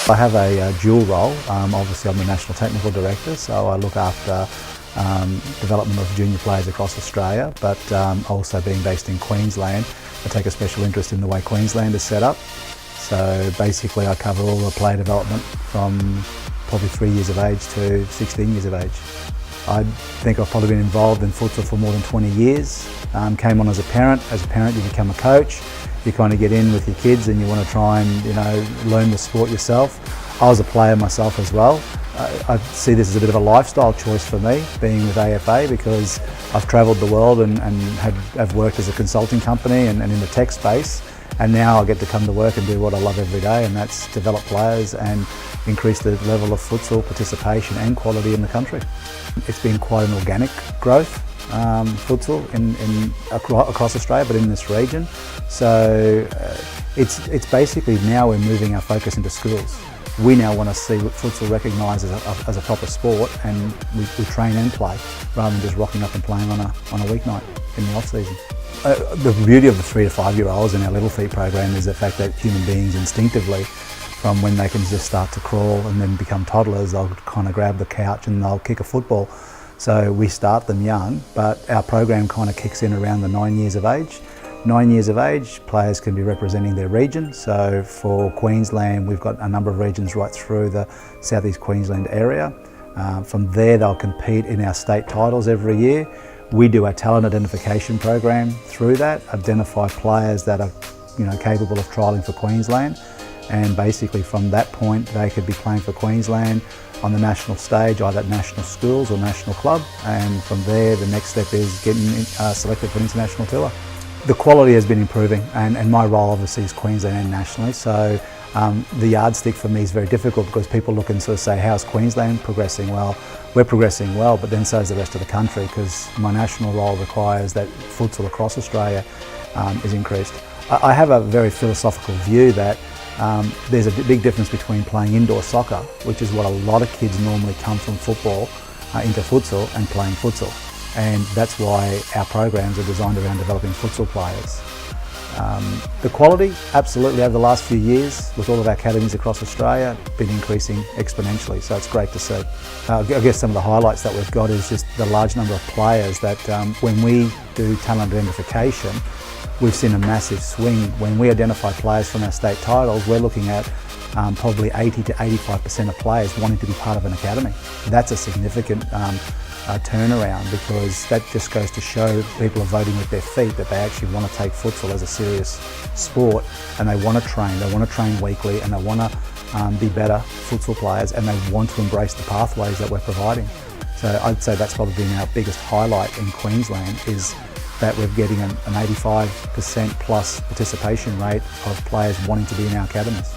I have a dual role. Obviously I'm the National Technical Director, so I look after development of junior players across Australia, but also being based in Queensland, I take a special interest in the way Queensland is set up. So basically I cover all the player development from probably 3 years of age to 16 years of age. I think I've probably been involved in futsal for more than 20 years. Came on as a parent. As a parent you become a coach. You kind of get in with your kids and you want to try and learn the sport yourself. I was a player myself as well. I see this as a bit of a lifestyle choice for me, being with AFA, because I've travelled the world and have worked as a consulting company and in the tech space, and now I get to come to work and do what I love every day, and that's develop players and increase the level of futsal participation and quality in the country. It's been quite an organic growth, futsal across Australia, but in this region. So it's basically now we're moving our focus into schools. We now want to see futsal recognised as a proper sport, and we train and play rather than just rocking up and playing on a weeknight in the off season. The beauty of the 3 to 5 year olds in our Little Feet program is the fact that human beings instinctively, from when they can just start to crawl and then become toddlers, they'll kind of grab the couch and they'll kick a football. So we start them young, but our program kind of kicks in around the 9 years of age. 9 years of age, players can be representing their region. So for Queensland, we've got a number of regions right through the southeast Queensland area. From there, they'll compete in our state titles every year. We do a talent identification program through that, identify players that are capable of trialling for Queensland. And basically from that point, they could be playing for Queensland on the national stage, either at national schools or national club. And from there, the next step is getting selected for an international tour. The quality has been improving, and my role obviously is Queensland and nationally, so the yardstick for me is very difficult because people look and sort of say, how's Queensland progressing? Well, we're progressing well, but then so is the rest of the country, because my national role requires that futsal across Australia is increased. I have a very philosophical view that there's a big difference between playing indoor soccer, which is what a lot of kids normally come from football into futsal, and playing futsal. And that's why our programs are designed around developing futsal players. The quality, absolutely, over the last few years, with all of our academies across Australia, been increasing exponentially, so it's great to see. I guess some of the highlights that we've got is just the large number of players that when we do talent identification, we've seen a massive swing. When we identify players from our state titles, we're looking at probably 80 to 85% of players wanting to be part of an academy. That's a significant turnaround, because that just goes to show people are voting with their feet that they actually want to take futsal as a serious sport, and they want to train weekly, and they want to be better futsal players, and they want to embrace the pathways that we're providing. So I'd say that's probably been our biggest highlight in Queensland, is that we're getting an 85% plus participation rate of players wanting to be in our academies.